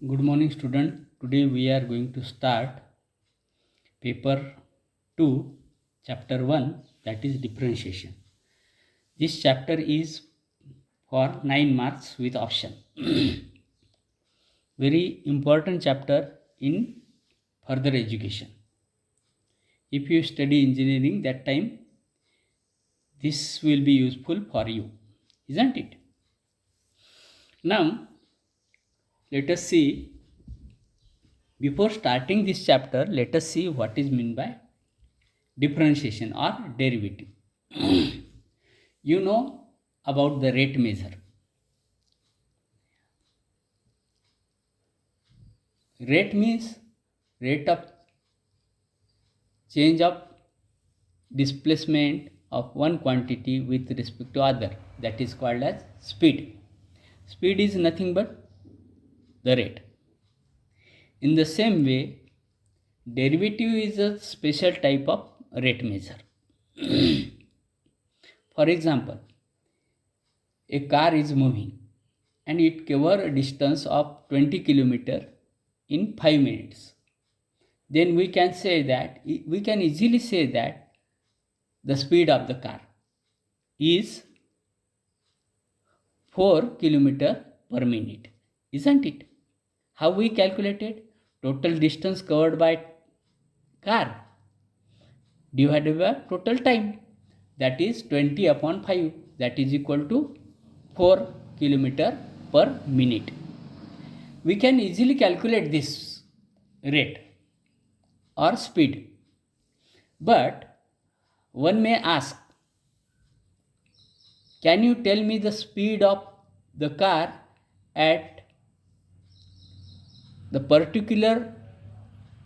Good morning, student. Today we are going to start paper 2, chapter 1, that is differentiation. This chapter is for 9 marks with option. Very important chapter in further education. If you study engineering, that time this will be useful for you, isn't it? Now, let us see. Before starting this chapter, let us see what is meant by differentiation or derivative. You know about the rate measure. Rate means rate of change of displacement of one quantity with respect to other, that is called as speed. Speed is nothing but the rate. In the same way, derivative is a special type of rate measure. For example, a car is moving and it covers a distance of 20 km in 5 minutes. Then we can easily say that the speed of the car is 4 km per minute, isn't it? How we calculated? Total distance covered by car divided by total time, that is 20 upon 5, that is equal to 4 km per minute. We can easily calculate this rate or speed. But one may ask, can you tell me the speed of the car at the particular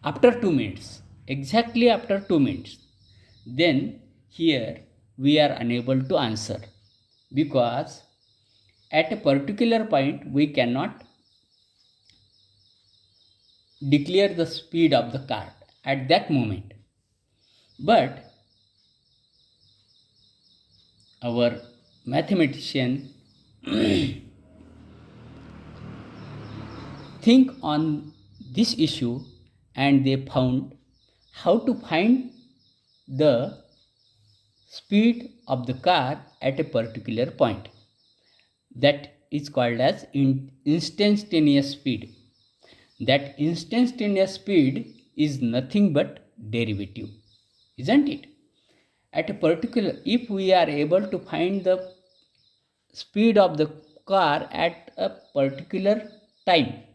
after 2 minutes, exactly after 2 minutes? Then here we are unable to answer, because at a particular point we cannot declare the speed of the car at that moment. But our mathematician think on this issue and they found how to find the speed of the car at a particular point. That is called as instantaneous speed. That instantaneous speed is nothing but derivative, isn't it? At a particular, if we are able to find the speed of the car at a particular time,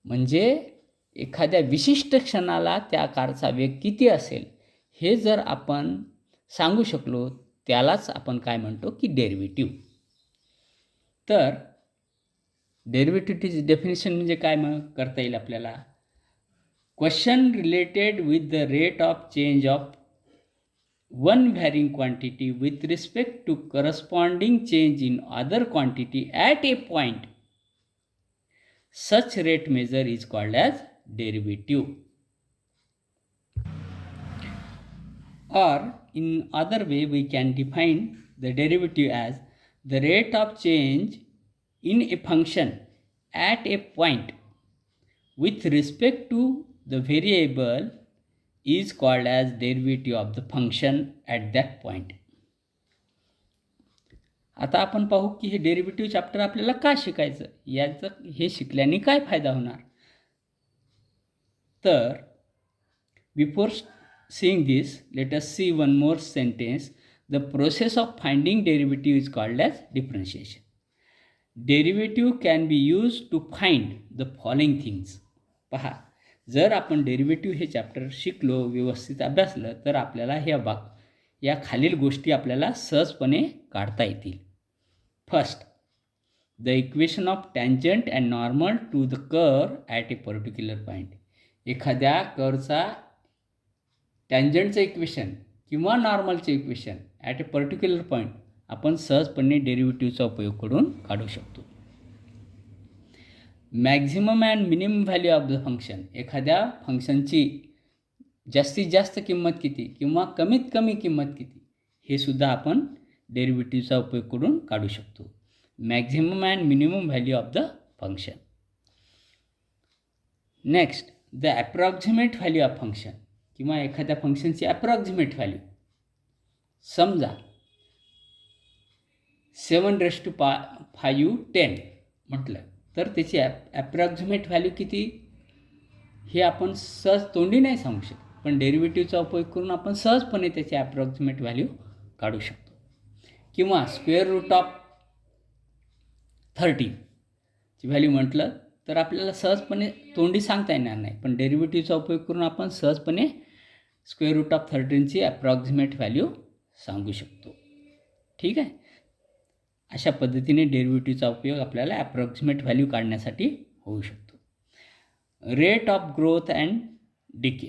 म्हणजे एखाद्या विशिष्ट क्षणाला त्या कारचा वेग किती असेल हे जर आपण सांगू शकलो, त्यालाच आपण काय म्हणतो की डेरिव्हेटिव्ह. तर डेरिव्हेटिव्हची डेफिनेशन म्हणजे काय मग करता येईल आपल्याला? Question related with the rate of change of one varying quantity with respect to corresponding change in other quantity at a point. Such rate measure is called as derivative. Or in other way we can define the derivative as the rate of change in a function at a point with respect to the variable is called as derivative of the function at that point. आता आपण पाहू की हे derivative chapter आपल्याला का शिकायचं, याचं हे शिकल्याने काय फायदा होणार. तर before seeing this, let us see one more sentence. The process of finding derivative is called as differentiation. Derivative can be use to find the following things. पहा, जर आपण डेरिव्हेटिव्ह हे चॅप्टर शिकलो, व्यवस्थित अभ्यासलं, तर आपल्याला या खालील गोष्टी आपल्याला सहजपणे काढता येतील. First, the equation of tangent and normal to the curve at a particular point. एखाद्या कर्वचा टँजंटचं इक्वेशन किंवा नॉर्मलचं equation at a particular point आपण सहजपणे डेरिव्हेटिव्हचा उपयोग करून काढू शकतो. Maximum and minimum value of the function. एखाद्या फंक्शनची जास्तीत जास्त किंमत किती किंवा कमीत कमी किंमत किती हे सुद्धा आपण डेरिव्हेटिव्हचा उपयोग करून काढू शकतो. Maximum and minimum value of the function. Next, the approximate value of function किंवा एखाद्या फंक्शनची ॲप्रॉक्झिमेट व्हॅल्यू. समजा 7⁵ 10 म्हटलं तर त्याची ॲप्रॉक्झिमेट व्हॅल्यू किती हे आपण सहज तोंडी नाही सांगू शकत, पण डेरिव्हेटिव्हचा उपयोग करून आपण सहजपणे त्याची ॲप्रॉक्झिमेट व्हॅल्यू काढू शकतो. किंवा स्क्वेअर रूट ऑफ 30 ची व्हॅल्यू म्हटलं तर आपल्याला सहजपणे तोंडी सांगता येणार नाही, पण डेरिव्हेटिव्हचा उपयोग करून आपण सहजपणे square route of 13ची approximate value सांगू शकतो. ठीक आहे. अशा पद्धतीने डेरिव्हेटिव्हचा उपयोग आपल्याला ॲप्रॉक्झिमेट व्हॅल्यू काढण्यासाठी होऊ शकतो. Rate of growth and decay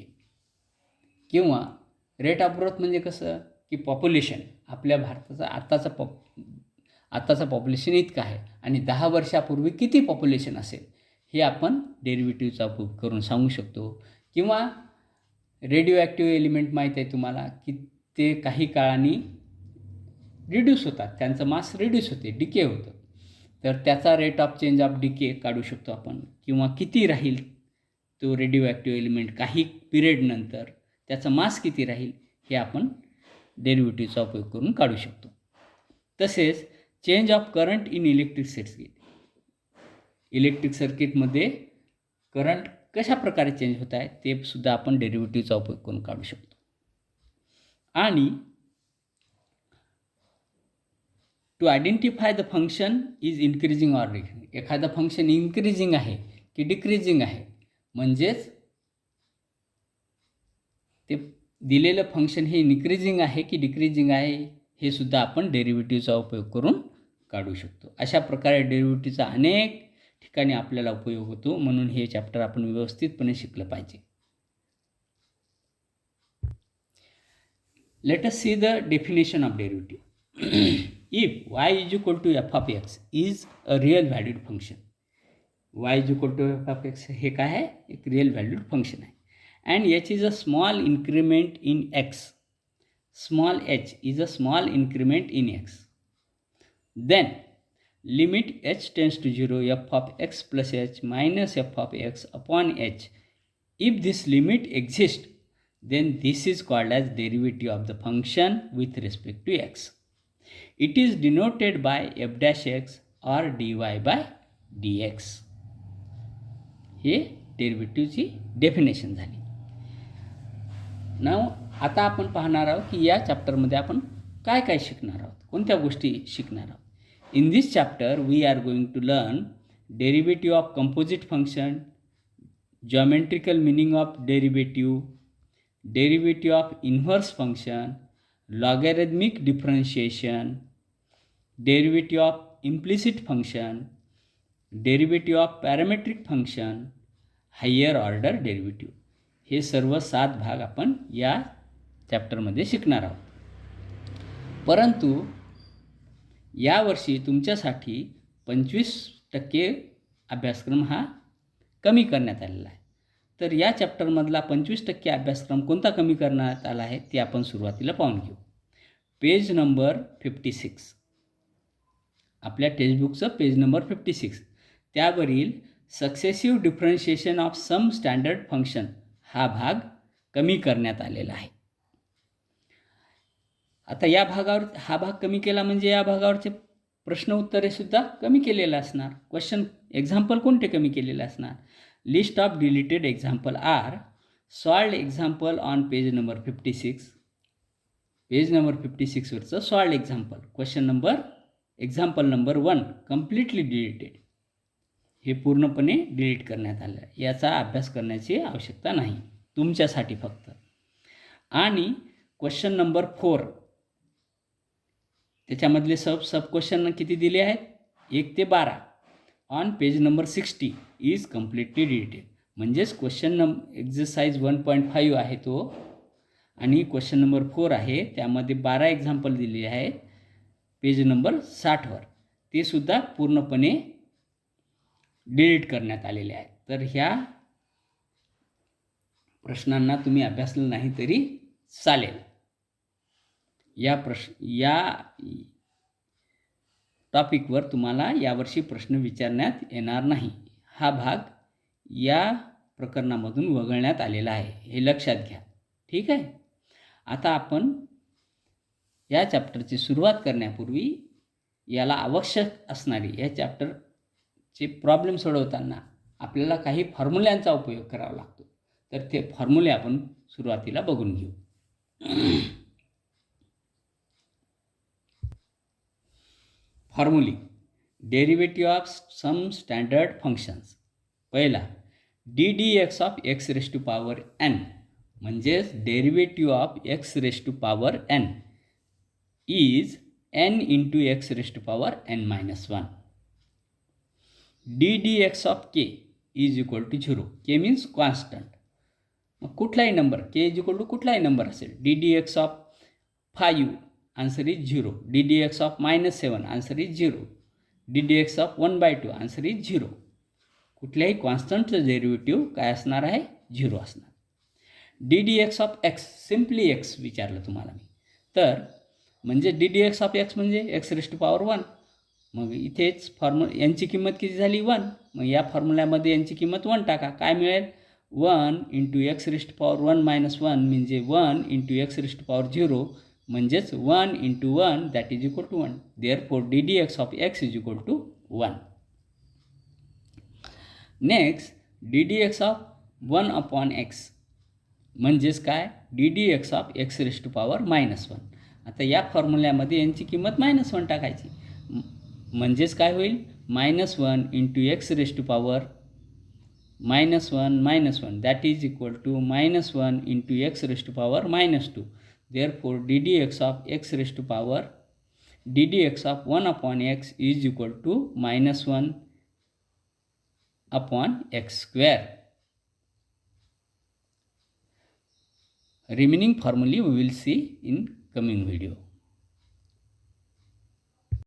किंवा रेट ऑफ ग्रोथ म्हणजे कसं की पॉप्युलेशन, आपल्या भारताचा आत्ताचं पॉप्युलेशन इतकं आहे आणि 10 वर्षापूर्वी किती पॉप्युलेशन असेल हे आपण डेरिव्हेटिव्हचा उपयोग करून सांगू शकतो. किंवा रेडिओ ॲक्टिव्ह एलिमेंट माहीत आहे तुम्हाला की ते काही काळाने रिड्यूस होतात, त्यांचं मास रिड्यूस होते, डिके होतं, तर त्याचा rate of change of decay काढू शकतो आपण. किंवा किती राहील तो रेडिओ ॲक्टिव्ह एलिमेंट काही पिरियडनंतर, त्याचं मास किती राहील हे आपण डेरिव्हेटिव्हचा उपयोग करून काढू शकतो. तसेच change of current in electric circuit, electric सर्किटमध्ये करंट कशा प्रकारे चेंज होत आहे ते सुद्धा आपण डेरिव्हेटिव्हचा उपयोग करून काढू शकतो. आणि to identify the function is increasing or decreasing, एखादं फंक्शन इन्क्रीजिंग आहे की डिक्रीजिंग आहे, म्हणजेच ते दिलेलं फंक्शन हे इन्क्रीजिंग आहे की डिक्रीजिंग आहे हे सुद्धा आपण डेरिव्हेटिव्हचा उपयोग करून काढू शकतो. अशा प्रकारे डेरिव्हेटिव्हचा अनेक ठिकाणी आपल्याला उपयोग होतो, म्हणून हे चॅप्टर आपण व्यवस्थितपणे शिकलं पाहिजे. Late us see the definition of derivative. If y is equal to f of x is a real valued function, y is equal to f of x हे काय आहे, एक रिअल व्हॅल्यूड फंक्शन आहे. and h is a small increment in x, small h is a small increment in x, then limit h tends to 0 f of x plus h minus f of x upon h. If this limit exists, then this is called as derivative of the function with respect to x. It is denoted by f dash x or dy by dx. हे डेरिव्हेटिव्हची definition झाली. नाव आता आपण पाहणार आहोत की या चॅप्टरमध्ये आपण काय काय शिकणार आहोत, कोणत्या गोष्टी शिकणार आहोत. In this chapter we are going to learn derivative of composite function, geometrical meaning of derivative, derivative of inverse function, logarithmic differentiation, derivative of implicit function, derivative of parametric function, higher order derivative. हे सर्व 7 भाग आपण या चॅप्टरमध्ये शिकणार आहोत. परंतु यावर्षी तुमच्यासाठी 25% अभ्यासक्रम हा कमी करण्यात आलेला आहे. तर या चॅप्टरमधला 25% अभ्यासक्रम कोणता कमी करण्यात आला आहे ते आपण सुरुवातीला पाहून घेऊ. पेज नंबर 56, आपल्या टेक्स्टबुकचं पेज नंबर 56, त्यावरील successive differentiation of some standard function हा भाग कमी करण्यात आलेला आहे. आता या भागावर हा भाग कमी केला म्हणजे या भागावरचे प्रश्न उत्तरेसुद्धा कमी केलेलं असणार. क्वेश्चन एक्झाम्पल कोणते कमी केलेले असणार. List of deleted example are solved example on page number 56. Page number 56 वरचं solved example, question number example number 1 completely deleted, हे पूर्णपणे डिलीट करण्यात आलं. याचा अभ्यास करण्याची आवश्यकता नाही तुमच्यासाठी फक्त. आणि क्वेश्चन नंबर 4 त्याच्यामधले सब क्वेश्चन किती दिले आहेत 1 ते 12 on page number 60 is completely deleted. म्हणजेच क्वेश्चन एक्झरसाइज 1.5 आहे तो, आणि क्वेश्चन नंबर 4 आहे त्यामध्ये 12 एक्झाम्पल दिलेले आहेत पेज नंबर 60वर, ते सुद्धा पूर्णपणे डिलीट करण्यात आलेले आहेत. तर ह्या प्रश्नांना तुम्ही अभ्यासलं नाही तरी चालेल. या टॉपिकवर तुम्हाला यावर्षी प्रश्न विचारण्यात येणार नाही. हा भाग या प्रकरणामधून वगळण्यात आलेला आहे, हे लक्षात घ्या. ठीक आहे. आता आपण या चॅप्टरची सुरुवात करण्यापूर्वी याला आवश्यक असणारी या चॅप्टरचे प्रॉब्लेम सोडवताना आपल्याला काही फॉर्म्युल्यांचा उपयोग करावा लागतो. तर ते फॉर्म्युले आपण सुरुवातीला बघून घेऊ. Formulae derivative of some standard functions. पहिला ddx of x raise to power n, म्हणजेच derivative of x raise to power n is n into x raise to power n मायनस 1. ddx of k is equal to 0. k means constant. मग कुठलाही number k is equal to कुठलाही number असेल. ddx of 5 answer is 0. ddx of -7 answer is 0. ddx of 1/2 answer is 0. कुठल्याही कॉन्स्टंटचं derivative काय असणार आहे? 0 असणार. ddx of x, simply x विचारलं तुम्हाला मी. तर म्हणजे ddx ऑफ x म्हणजे x रेस टू पॉवर 1. मग इथेच यांची किंमत किती झाली? 1. मग या फॉर्म्युल्यामध्ये यांची किंमत 1 टाका. काय मिळेल? 1 into x raise to power 1 minus 1 म्हणजे 1 into x raise to power 0, म्हणजेच 1 into 1 that is equal to 1. Therefore ddx of x is equal to 1. Next ddx of 1 upon x म्हणजेच काय? ddx of x raise to power -1. आता या फॉर्म्युल्यामध्ये यांची किंमत -1 टाकायची. म्हणजेच काय होईल? -1 into x raise to power -1 that is equal to -1 into x raise to power -2. Therefore ddx of x raise to power ddx of 1 upon x is equal to -1 upon x square. Remaining formulae we will see in coming video.